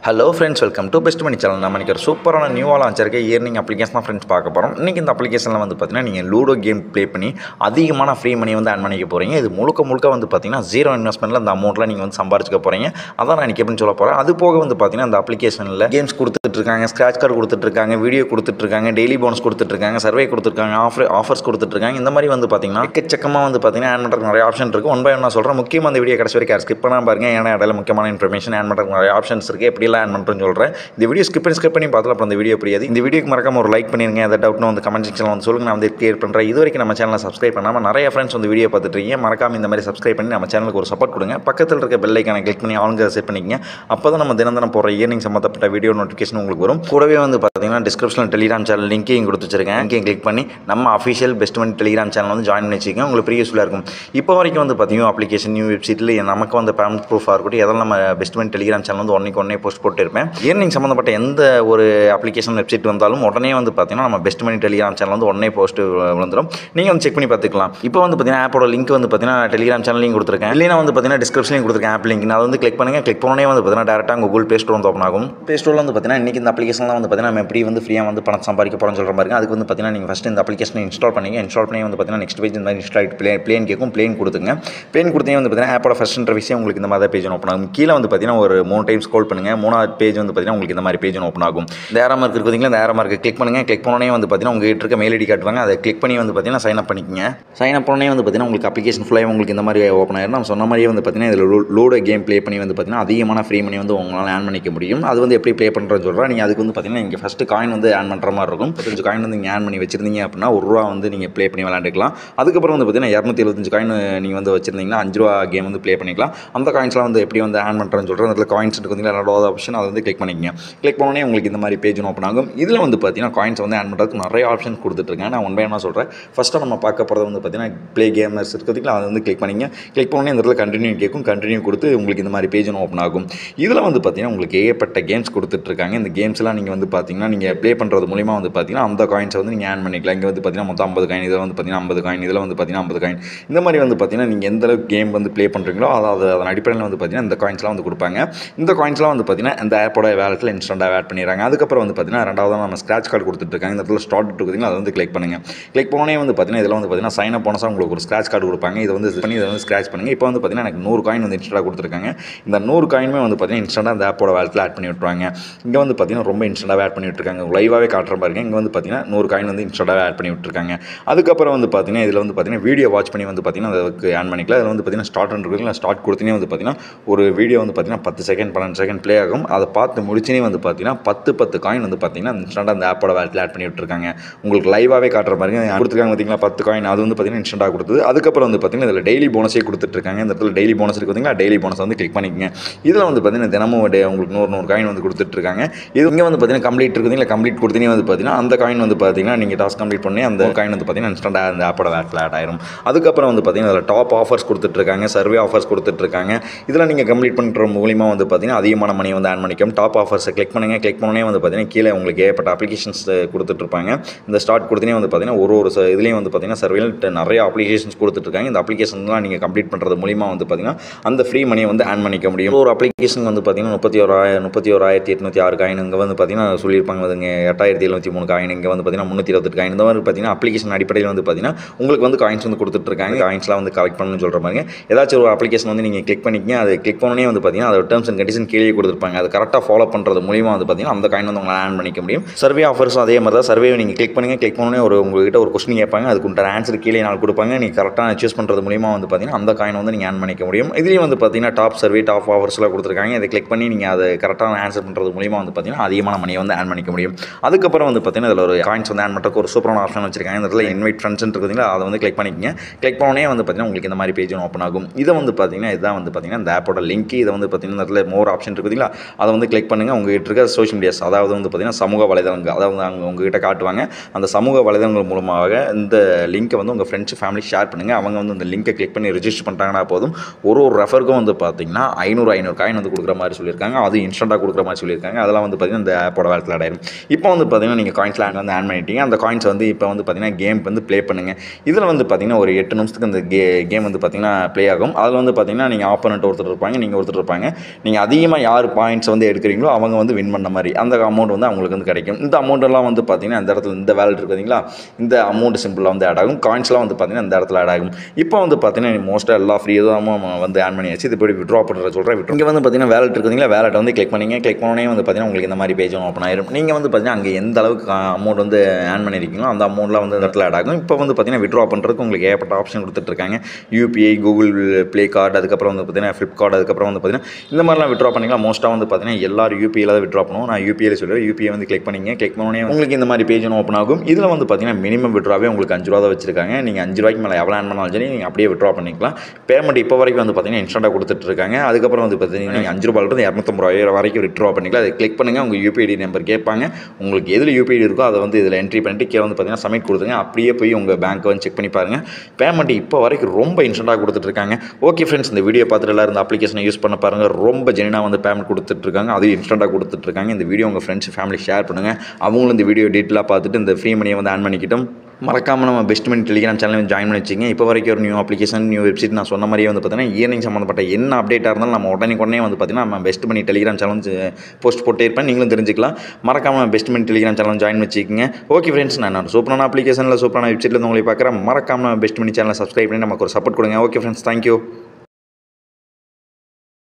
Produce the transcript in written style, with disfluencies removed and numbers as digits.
Hello friends, welcome to best money channel. நம்ம இன்றைக்கி ஒரு சூப்பரான நியூவாக லான்ச் இருக்க இயர்னிங் அப்ளிகேஷன் தான் ஃப்ரெண்ட்ஸ் பார்க்க போகிறோம். இன்றைக்கி இந்த அப்ளிகேஷனில் வந்து பார்த்தீங்கன்னா நீங்கள் லூடோ கேம் ப்ளே பண்ணி அதிகமான ஃப்ரீ மணி வந்து ஆன் பண்ணிக்க போகிறீங்க. இது முழுக்க வந்து பார்த்தீங்கன்னா ஜீரோ இன்வெஸ்ட்மெண்ட்டில் அந்த அமௌண்ட்டில் நீங்கள் வந்து சம்பாரிச்சிக்க போகிறீங்க. அதான் நான் இன்றைக்கி எப்படின்னு சொல்ல போகிறேன். அது போக வந்து பார்த்தீங்கன்னா அந்த அப்ளிகேஷனில் கேம்ஸ் கொடுத்துட்ருக்காங்க, ஸ்க்ராட்ச் கார்டு கொடுத்துட்ருக்காங்க, வீடியோ கொடுத்துட்ருக்காங்க, டெய்லி போனஸ் கொடுத்துட்ருக்காங்க, சர்வே கொடுத்துருக்காங்க, ஆஃபர்ஸ் கொடுத்துட்ருக்காங்க. இந்த மாதிரி வந்து பார்த்தீங்கன்னா எக்கச்சக்கமாக வந்து பார்த்தீங்கன்னா ஆன் பண்ணுறதுக்கு நிறைய ஆப்ஷன் இருக்குது. ஒன் பை ஒன் நான் சொல்கிறேன். முக்கியமாக அந்த வீடியோ கடைசி வரைக்கும் ஸ்கிப் பண்ணாமல் பாருங்கள். ஏன்னா இடையில முக்கியமான இன்ஃபர்மேஷன் ஆன் பண்ணுறதுக்கு நிறைய ஆப்ஷன்ஸ் இருக்குது. எப்படிலாம் ஆன் பண்ணுறேன்னு சொல்கிறேன். இந்த வீடியோ ஸ்கிப் பண்ணி பார்த்தாலும் அப்புறம் அந்த வீடியோ புரியாது. இந்த வீடியோக்கு மறக்காம ஒரு லைக் பண்ணிருங்க. எதாவது டவுட்னு வந்து கமெண்ட் செக்ஷனில் வந்து சொல்லுங்கள். நான் வந்து கிளியர் பண்ணுறேன். இது வரைக்கும் நம்ம சேனலை சப்ஸ்கிரைப் பண்ணாமல் நிறைய ஃப்ரெண்ட்ஸ் வந்து வீடியோ பார்த்துட்டு இருக்கீங்க. மறக்காம இந்த மாதிரி சப்ஸ்கிரைப் பண்ணி நம்ம சேனலுக்கு ஒரு சப்போர்ட் கொடுங்க. பக்கத்தில் இருக்க பெல் ஐக்கானை கிளிக் பண்ணி ஆளுங்க செட் பண்ணிக்கங்க. அப்போ தான் நம்ம தினம் போகிற இயர்னிங் சம்மந்தப்பட்ட வீடியோ நோட்டிஃபிகேஷன் உங்களுக்கு வரும். கூடவே வந்து பார்த்தீங்கன்னா டிஸ்கிரிப்ஷனில் டெலிகிராம் சேனல் லிங்கையும் கொடுத்து வச்சிருக்கேன். லிங்கையும் கிளிக் பண்ணி நம்ம அஃபிஷியல் பெஸ்ட் மணி டெலிகிராம் சேனல் வந்து ஜாயின் பண்ணி வச்சுக்கோங்க. உங்களுக்கு பெரிய யூஸ்ஃபுல்லாக இருக்கும். இப்போ வரைக்கும் வந்து பார்த்தீங்கன்னா அப்ளிகேஷன் நியூ வெப்சைட்டில் நமக்கு வந்து பேமெண்ட் ப்ரூஃபாக இருக்கட்டும், எதெல்லாம் நம்ம பெஸ்ட் மணி டெலிகிராம் சேனல் வந்து ஒன்றே போஸ்ட் போட்டு இருப்பேன். இயர்னிங் சம்மந்தப்பட்ட எந்த ஒரு அப்ளிகேஷன் வெப்சைட் வந்தாலும் உடனே வந்து பார்த்தீங்கன்னா நம்ம பெஸ்ட் மணி டெலிகிராம் சேனல் வந்து உடனே போஸ்ட் விழுந்துடும். நீங்கள் வந்து செக் பண்ணி பார்த்துக்கலாம். இப்போ வந்து பார்த்தீங்கன்னா ஆப்போட லிங்க் வந்து பார்த்தீங்கன்னா டெலிகிராம் சேனலையும் கொடுத்துருக்கேன். இல்லைனா வந்து பார்த்தீங்கன்னா டிஸ்கிரிப்ஷனையும் கொடுத்துருக்கேன் ஆப் லிங்க். அதை வந்து கிளிக் பண்ணுங்கள். கிளிக் பண்ணோன்னே வந்து பார்த்தீங்கன்னா டேரெக்டாக கூகுள் ப்ளே ஸ்டோர் வந்து ஓப்பன் ஆகும். ப்ளே ஸ்டோரில் வந்து பார்த்தீங்கன்னா இன்றைக்கி இந்த அப்ளிகேஷன்லாம் வந்து பார்த்தீங்கன்னா நம்ம எப்படி வந்து ஃப்ரீயாக வந்து பணம் சம்பாதிக்க போகிறோம்னு சொல்கிற மாதிரி. அதுக்கு வந்து பார்த்தீங்கன்னா நீங்கள் ஃபஸ்ட்டு இந்த அப்ளிகேஷனை இன்ஸ்டால் பண்ணி வந்து பார்த்தீங்கன்னா நெக்ஸ்ட் பேஜ் இந்த மாதிரி இன்ஸ்டால் பிளேன் கேட்கும். பிளேன் கொடுத்துங்க. பிளேன் கொடுத்தீங்க வந்து பார்த்தீங்கன்னா ஆப்போட ஃபஸ்ட் இன்டர்ஃபேஸே உங்களுக்கு இந்த மாதிரி பேஜ் ஓப்பன் ஆகும். கீழே வந்து பார்த்தீங்கன்னா ஒரு 3 டைம் ஸ்க்ரோல் பண்ணுங்கள். 3வது பேஜ் வந்து பார்த்தீங்கன்னா உங்களுக்கு இந்த மாதிரி பேஜ் ஓப்பன் ஆகும். இந்த ஏரோ மார்க் இருக்குதுங்களா, இந்த ஏரோ மார்க்கை கிளிக் பண்ணுங்கள். கிளிக் பண்ணோன்னே வந்து பார்த்தீங்கன்னா உங்கள்கிட்ட இருக்க மெயில் ஐடி காட்டுவாங்க. அதை கிளிக் பண்ணி வந்து பார்த்தீங்கன்னா சைன் அப் பண்ணிக்கங்க. சைன் அப் பண்ணோன்னே வந்து பார்த்தீங்கன்னா உங்களுக்கு அப்ளிகேஷன் ஃபுல்லாக உங்களுக்கு இந்த மாதிரி ஓப்பன் ஆயிடும். நம்ம சொன்ன மாதிரியே வந்து பார்த்தீங்கன்னா இதில் லூடோ கேம் ப்ளே பண்ணி வந்து பார்த்தீங்கன்னா அதிகமான ஃப்ரீ மணி வந்து உங்களால் ஆன் பண்ணிக்க முடியும். அது வந்து எப்படி ப்ளே பண்ணுறதுன்னு சொல்கிறேன். நீங்கள் அதுக்கு வந்து பார்த்தீங்கன்னா இங்கே ஃபஸ்ட்டு காயின் வந்து ஆன் பண்ணுற மாதிரி இருக்கும். 15 காயின் வந்து நீங்கள் ஆன் பண்ணி வச்சிருந்தீங்க அப்படின்னா ₹1 வந்து நீங்கள் ப்ளே பண்ணி விளையாண்டுக்கலாம். அதுக்கப்புறம் வந்து பார்த்தீங்கன்னா 275 காயின் நீங்கள் வந்து வச்சிருந்தீங்கன்னா ₹5 கேம் வந்து ப்ளே பண்ணிக்கலாம். அந்த காயின்ஸ்லாம் வந்து எப்படி வந்து ஆன் பண்ணுறேன்னு சொல்கிறேன். அதில் காயின்ஸ் இருக்குதுங்களா, ரெண்டாவது ஆப்ஷன் அதை வந்து கிளிக் பண்ணிக்கங்க. கிளிக் பண்ணோன்னே உங்களுக்கு இந்த மாதிரி பேஜ் ஓப்பன் ஆகும். இதில் வந்து பார்த்தீங்கன்னா காயின்ஸ் வந்து ஆன் பண்ணுறதுக்கு நிறைய ஆப்ஷன் கொடுத்துட்ருக்கேன். நான் ஒன் பை ஒன்னாக சொல்கிறேன். ஃபஸ்ட்டாக நம்ம பார்க்க போகிறது வந்து பார்த்தீங்கன்னா ப்ளே கேமர்ஸ் இருக்கிறதுக்கு அதை வந்து கிளிக் பண்ணிங்க. கிளிக் பண்ணோன்னே இந்த இடத்துல கண்டினியூ கேட்கும். கண்டினியூ கொடுத்து உங்களுக்கு இந்த மாதிரி பேஜ் ஓப்பன் ஆகும். இதில் வந்து பார்த்தீங்கன்னா உங்களுக்கு ஏகப்பட்ட கேம்ஸ் கொடுத்துட்ருக்காங்க. இந்த கேம்ஸ்லாம் நீங்கள் வந்து பார்த்தீங்கன்னா நீங்கள் ப்ளே பண்ணுறது மூலிமா வந்து பார்த்தீங்கன்னா அந்த காயின்ஸை வந்து நீங்கள் ஆன் பண்ணிக்கலாம். இங்கே வந்து பார்த்தீங்கன்னா மொத்தம் 50 காயின், இதில் வந்து பார்த்தீங்கன்னா 50 காயின், இதில் வந்து பார்த்தீங்கன்னா 50 காயின். இந்த மாதிரி வந்து பார்த்தீங்கன்னா நீங்கள் எந்த அளவுக்கு கேம் வந்து ப்ளே பண்ணுறீங்களோ அதாவது அதன் அடிப்படையில் வந்து பார்த்தீங்கன்னா இந்த காயின்ஸ்லாம் வந்து கொடுப்பாங்க. இந்த காயின்ஸ்லாம் வந்து பார்த்தீங்கன்னா இந்த ஆப்போட வேலெட்டில் இன்ஸ்டன்ட்டாக ஆட் பண்ணிடுறாங்க. அதுக்கப்புறம் வந்து பார்த்தீங்கன்னா ரெண்டாவது நம்ம ஸ்க்ராட்ச் கார்டு கொடுத்துட்ருக்காங்க. இந்த இடத்துல ஸ்டார்ட் இருக்குதுங்களா, அதை வந்து கிளிக் பண்ணுங்கள். கிளிக் பண்ணோன்னே வந்து பார்த்தீங்கன்னா இதில் வந்து பார்த்தீங்கன்னா சைன் அப் போனஸாக உங்களுக்கு ஒரு ஸ்க்ராட்ச் கார்டு கொடுப்பாங்க. இதை வந்து பண்ணி இதை வந்து ஸ்க்ராட்ச் பண்ணுங்கள். இப்போ வந்து பார்த்தீங்கன்னா எனக்கு 100 காயின் வந்து இன்ஸ்டன்ட்டாக கொடுத்துருக்காங்க. இந்த 100 காயினுமே வந்து பார்த்தீங்கன்னா இன்ஸ்டன்ட்டாக அந்த ஆப்போட வேலெட்டில் ஆட் பண்ணி விட்டுருவாங்க. இங்கே வந்து பார்த்தீங்கன்னா ரொம்ப இன்ஸ்டன்ட்டாக ஆட் பண்ணி விட்டுருக்காங்க. லைவாகவே காட்டுற பாருங்க. இங்கே வந்து பார்த்தீங்கன்னா 100 காயின் வந்து இன்ஸ்டன்ட்டாக ஆட் பண்ணி விட்டுருக்காங்க. அதுக்கப்புறம் வந்து பார்த்தீங்கன்னா இதில் வந்து பார்த்தீங்கன்னா வீடியோ வாட்ச் பண்ணி வந்து பார்த்தீங்கன்னா அதுக்கு ஆன் பண்ணிக்கலாம். இதில் வந்து பார்த்தீங்கன்னா ஸ்டார்ட் இருக்குதுங்களா, ஸ்டார்ட் கொடுத்தீங்கன்னா வந்து பார்த்தீங்கன்னா ஒரு வீடியோ வந்து பார்த்தீங்கன்னா 10 செகண்ட் 12 செகண்ட் ப்ளே ஆகும். அதை பார்த்து முடிச்சுனே வந்து பார்த்தீங்கன்னா 10 காயின் வந்து பார்த்தீங்கன்னா இன்ஸ்டன்ட்டாக அந்த ஆப்போட வேலெட்டில் ஆட் பண்ணி விட்டுருக்காங்க. உங்களுக்கு லைவாகவே காட்டுற பாருங்க. கொடுத்துருக்காங்க பார்த்தீங்களா 10 காயின், அது வந்து பார்த்தீங்கன்னா இன்ஸ்டன்ட்டாக கொடுத்தது. அதுக்கப்புறம் வந்து பார்த்தீங்கன்னா இதில் டெய்லி போனஸே கொடுத்துட்ருக்காங்க. இந்த இடத்துல டெய்லி போனஸ் இருக்குது பார்த்தீங்களா, டெய்லி போனஸ் வந்து கிளிக் பண்ணிக்கங்க. இதில் வந்து பார்த்தீங்கன்னா தினமும் உங்களுக்கு 100 காயின் வந்து கொடுத்துட்ருக்காங்க. இது இங்கே வந்து பார்த்தீங்கன்னா கம்ப்ளீட் இருக்குதுங்களா, கம்ப்ளீட் கொடுத்தீங்கன்னா வந்து பார்த்தீங்கன்னா அந்த காயின் வந்து பார்த்தீங்கன்னா நீங்கள் டாஸ்க் கம்ப்ளீட் பண்ணி அந்த காயின் வந்து பார்த்தீங்கன்னா இன்ஸ்டன்ட்டாக அந்த ஆப்போட வேலெட்டில் ஆட் ஆயிரும். அதுக்கப்புறம் வந்து பார்த்தீங்கன்னா அதில் டாப் ஆஃபர்ஸ் கொடுத்துட்ருக்காங்க, சர்வே ஆஃபர்ஸ் கொடுத்துட்ருக்காங்க. இதில் நீங்கள் கம்ப்ளீட் பண்ணுற மூலிமா வந்து பார்த்தீங்கன்னா அதிகமான மணி வந்து ஆன் பண்ணிக்கும். டாப் ஆஃபர்ஸை கிளிக் பண்ணுங்கள். கிளிக் பண்ணோன்னே வந்து பார்த்தீங்கன்னா கீழே உங்களுக்கு ஏகப்பட்ட அப்ளிகேஷன்ஸ் கொடுத்துட்ருப்பாங்க. இந்த ஸ்டார்ட் கொடுத்தனே வந்து பார்த்தீங்கன்னா ஒரு இதுலேயும் வந்து பார்த்தீங்கன்னா சர்வேல நிறைய அப்ளிகேஷன்ஸ் கொடுத்துட்ருக்காங்க. இந்த அப்ளிகேஷன்லாம் நீங்கள் கம்ப்ளீட் பண்ணுறது மூலிமா வந்து பார்த்தீங்கன்னா அந்த ஃப்ரீ மணியை வந்து ஆன் பண்ணிக்க முடியும். ஒரு அப்ளிகேஷன் வந்து பார்த்தீங்கன்னா 31,806 காயின், இங்கே வந்து பார்த்தீங்கன்னா சொல்லியிருப்பாங்க அதுங்க 8,073 காயின், இங்கே வந்து பார்த்தீங்கன்னா 328 காயின். இந்த மாதிரி பார்த்தீங்கன்னா அப்ளிகேஷன் அடிப்படையில் வந்து பார்த்தீங்கன்னா உங்களுக்கு வந்து காயின்ஸ் வந்து கொடுத்துட்ருக்காங்க. காயின்ஸ்லாம் வந்து கலெக்ட் பண்ணணும்னு சொல்கிற மாதிரி ஏதாச்சும் ஒரு அப்ளிகேஷன் வந்து நீங்கள் கிளிக் பண்ணிக்கங்க. அது கிளிக் பண்ணோன்னே வந்து பார்த்தீங்கன்னா அதோட டேர்ம்ஸ் அண்ட் கண்டிஷன் கீழே கொடுத்துருப்பாங்க. அது கரெக்டாக ஃபாலோ பண்ணுறது மூலிமா வந்து பார்த்தீங்கன்னா அந்த காயின் வந்து உங்களால் ஆன் பண்ணிக்க முடியும். சர்வே ஆஃபர்ஸும் அதே மாதிரி தான். சர்வே நீங்கள் கிளிக் பண்ணுங்கள். கிளிக் பண்ணோன்னே உங்கள்கிட்ட ஒரு கொஸ்டின் கேட்பாங்க. அதுக்கு உண்டான ஆன்சர் கீழே நாள் கொடுப்பாங்க. நீங்கள் கரெக்டாக சூஸ் பண்ணுறது மூலிமா வந்து பார்த்தீங்கன்னா அந்த காயின் வந்து நீங்கள் ஆன் பண்ணிக்க முடியும். இதுலேயும் வந்து பார்த்தீங்கன்னா டாப் சர்வே டாப் ஆஃபர்ஸ்லாம் கொடுத்துருக்காங்க. இதை கிளிக் பண்ணி நீங்கள் அதை கரெக்டான ஆன்சர் பண்ணுறது மூலிமா வந்து பார்த்தீங்கன்னா அதிகமான மணியை வந்து ஆன் பண்ணிக்க முடியும். அதுக்கப்புறம் வந்து பார்த்தீங்கன்னா இதில் ஒரு காயின்ஸ் வந்து ஆன் பண்ணுறதுக்கு ஒரு சூப்பரான ஆப்ஷன் வச்சிருக்காங்க. இந்த இடத்துல இன்வைட் ஃப்ரெண்ட்ஸ் இருக்குதுங்களா, அதை வந்து கிளிக் பண்ணிக்கங்க. கிளிக் பண்ணோன்னே வந்து பார்த்தீங்கன்னா உங்களுக்கு இந்த மாதிரி பேஜ் ஓப்பன் ஆகும். இதை வந்து பார்த்தீங்கன்னா இதுதான் வந்து பார்த்தீங்கன்னா இந்த ஆப்போட லிங்க். இதை வந்து பார்த்தீங்கன்னா இந்த இடத்துல மோர் ஆப்ஷன் இருக்குதுங்களா, அதை வந்து கிளிக் பண்ணுங்கள். உங்கள்கிட்ட இருக்க சோஷியல் மீடியாஸ், அதாவது வந்து பார்த்தீங்கன்னா சமூக வலைதளங்கள், அதாவது அங்கே உங்ககிட்ட காட்டுவாங்க. அந்த சமூக வலைதளங்கள் மூலமாக இந்த லிங்க்கை வந்து உங்கள் ஃப்ரெண்ட்ஸ் ஃபேமிலி ஷேர் பண்ணுங்கள். அவங்க வந்து இந்த லிங்கை கிளிக் பண்ணி ரிஜிஸ்டர் பண்ணிட்டாங்கன்னா போதும் ஒரு ரெஃபருக்கும் வந்து பார்த்தீங்கன்னா 500 காயின் வந்து கொடுக்குற மாதிரி சொல்லியிருக்காங்க. அது இன்ஸ்டன்ட்டாக கொடுக்குற மாதிரி சொல்லியிருக்காங்க. அதெல்லாம் வந்து பார்த்தீங்கன்னா இந்த ஆப்போட வேலெட்டில் ஆட் ஆயிரும். இப்போ வந்து பார்த்தீங்கன்னா நீங்கள் காயின்ஸ்லாம் வந்து ஆன் பண்ணிட்டீங்க. அந்த காயின்ஸ் வந்து இப்போ வந்து பார்த்தீங்கன்னா கேம் வந்து ப்ளே பண்ணுங்கள். இதில் வந்து பார்த்தீங்கன்னா ஒரு 8 நிமிஷத்துக்கு அந்த கேம் வந்து பார்த்தீங்கன்னா ப்ளே ஆகும். அதில் வந்து பார்த்தீங்கன்னா நீங்கள் ஆப்போனன்ட் ஒருத்தர் இருப்பாங்க, நீங்கள் ஒருத்தர் இருப்பாங்க. நீங்கள் அதிகமாக யார் காயின்ஸ் வந்து எடுக்கிறீங்களோ அவங்க வந்து வின் பண்ண மாதிரி அந்த அமௌண்ட் வந்து அவங்களுக்கு வந்து கிடைக்கும். இந்த அமௌண்ட்டெல்லாம் வந்து பார்த்தீங்கன்னா இந்த இடத்துல இந்த வேலட் இருக்குதுங்களா, இந்த அமௌண்ட் சிம்பிளாக வந்து ஆட் ஆகும். காயின்ஸ்லாம் வந்து பார்த்தீங்கன்னா இந்த இடத்துல ஆட் ஆகும். இப்போ வந்து பார்த்தீங்கன்னா மோஸ்ட்டாக எல்லா ஃப்ரீயாக வந்து ஆட் பண்ணியாச்சு. இது போய் விட்ரா பண்ணுற சொல்கிறேன். இங்கே வந்து பார்த்தீங்கன்னா வேலட் இருக்குதுங்களா, வேலட் வந்து கிளிக் பண்ணிங்க. கிளிக் பண்ணோடனே வந்து பார்த்தீங்கன்னா உங்களுக்கு இந்த மாதிரி பேஜ் ஓப்பன் ஆயிரும். நீங்கள் வந்து பார்த்தீங்கன்னா அங்கே எந்த அளவுக்கு அமௌண்ட் வந்து ஆட் பண்ணியிருக்கீங்களோ அந்த அமௌண்ட்லாம் வந்து இந்த இடத்துல ஆட் ஆகும். இப்போ வந்து பார்த்தீங்கன்னா விட்ரா பண்ணுறதுக்கு உங்களுக்கு ஏகப்பட்ட ஆப்ஷன் கொடுத்துட்ருக்காங்க. யூபிஐ, கூகுள் ப்ளே கார்டு, அதுக்கப்புறம் வந்து பார்த்தீங்கன்னா ஃப்ளிப்கார்ட், அதுக்கப்புறம் வந்து பார்த்தீங்கன்னா இந்த மாதிரிலாம் விட்ரா பண்ணிக்கலாம். மோஸ்ட்டாக வந்து பார்த்தீங்கன்னா எல்லாரும் யூபிஐயில் தான் விட்ரா பண்ணுவோம். நான் யூபிஐயில் சொல்லுவேன். யூபிஐ வந்து கிளிக் பண்ணிங்க. கிளிக் பண்ணோடனே உங்களுக்கு இந்த மாதிரி பேஜ் ஓப்பன் ஆகும். இதில் வந்து பார்த்தீங்கன்னா மினிமம் விட்ராவே உங்களுக்கு 5 ரூபா தான் வச்சிருக்காங்க. நீங்கள் 5 ரூபாய்க்கு மேலே எவ்வளோ ஆட் பண்ணாலும் சரி நீங்கள் அப்படியே விட்ரா பண்ணிக்கலாம். பேமெண்ட் இப்போ வரைக்கும் வந்து பார்த்தீங்கன்னா இன்ஸ்டன்ட்டாக கொடுத்துட்ருக்காங்க. அதுக்கப்புறம் வந்து பார்த்தீங்கன்னா நீங்கள் 5 ரூபாயிலிருந்து 250 ரூபா வரைக்கும் விட்ரா பண்ணிக்கலாம். அதை கிளிக் பண்ணுங்கள். உங்கள் யூபிஐ நம்பர் கேட்பாங்க. உங்களுக்கு எதில் யூபிஐ இருக்கோ அதை வந்து இதில் என்ட்ரி பண்ணிட்டு கீழே வந்து பார்த்தீங்கன்னா சப்மிட் கொடுத்துங்க. அப்படியே போய் உங்கள் பேங்க்கை வந்து செக் பண்ணி பாருங்கள். பேமெண்ட் இப்போ வரைக்கும் ரொம்ப இன்ஸ்டன்ட்டாக கொடுத்துட்ருக்காங்க. ஓகே ஃப்ரெண்ட்ஸ், இந்த வீடியோ பார்த்துட்டு எல்லாரும் இந்த அப்ளிகேஷனை யூஸ் பண்ண பாருங்கள். ரொம்ப ஜெனினாக வந்து பேமெண்ட் கொடுத்துட்ருக்காங்க. அதுவும் இன்ஸ்டன்ட்டாக கொடுத்துட்ருக்காங்க. இந்த வீடியோ உங்கள் ஃப்ரெண்ட்ஸ் ஃபேமிலி ஷேர் பண்ணுங்கள். அவங்களும் இந்த வீடியோ டீட்டெயிலாக பார்த்துட்டு இந்த ஃப்ரீ மணியை வந்து ஆன் பண்ணிக்கிட்டோம். மறக்காமல் நம்ம பெஸ்ட் மணி டெலிகிராம் சேனல் ஜாயின் பண்ணி வச்சிங்க. இப்போ வரைக்கும் ஒரு நியூ அப்ளிகேஷன், நியூ வெப்சைட் நான் சொன்ன மாதிரியே வந்து பார்த்தீங்கன்னா ஈர்னிங் சம்மந்தப்பட்ட என்ன அப்டேட்டாக இருந்தாலும் நம்ம உடனே வந்து பார்த்தீங்கன்னா நம்ம பெஸ்ட் மணி டெலிகிராம் சேனல் போஸ்ட் போட்டே இருப்பேன். நீங்களும் தெரிஞ்சுக்கலாம். மறக்காமல் பெஸ்ட் மணி டெலிகிராம் சேனல் ஜாயின் வச்சுக்கோங்க. ஓகே ஃப்ரெண்ட்ஸ், நான் சூப்பரான அப்ளிகேஷனில் சூப்பரான வெப்சைட்டில் உங்களை பார்க்குறேன். மறக்காமல் பெஸ்ட் மணி சேனலை சப்ஸ்கிரைப் பண்ணி நமக்கு ஒரு சப்போர்ட் கொடுங்க. Okay friends, thank you.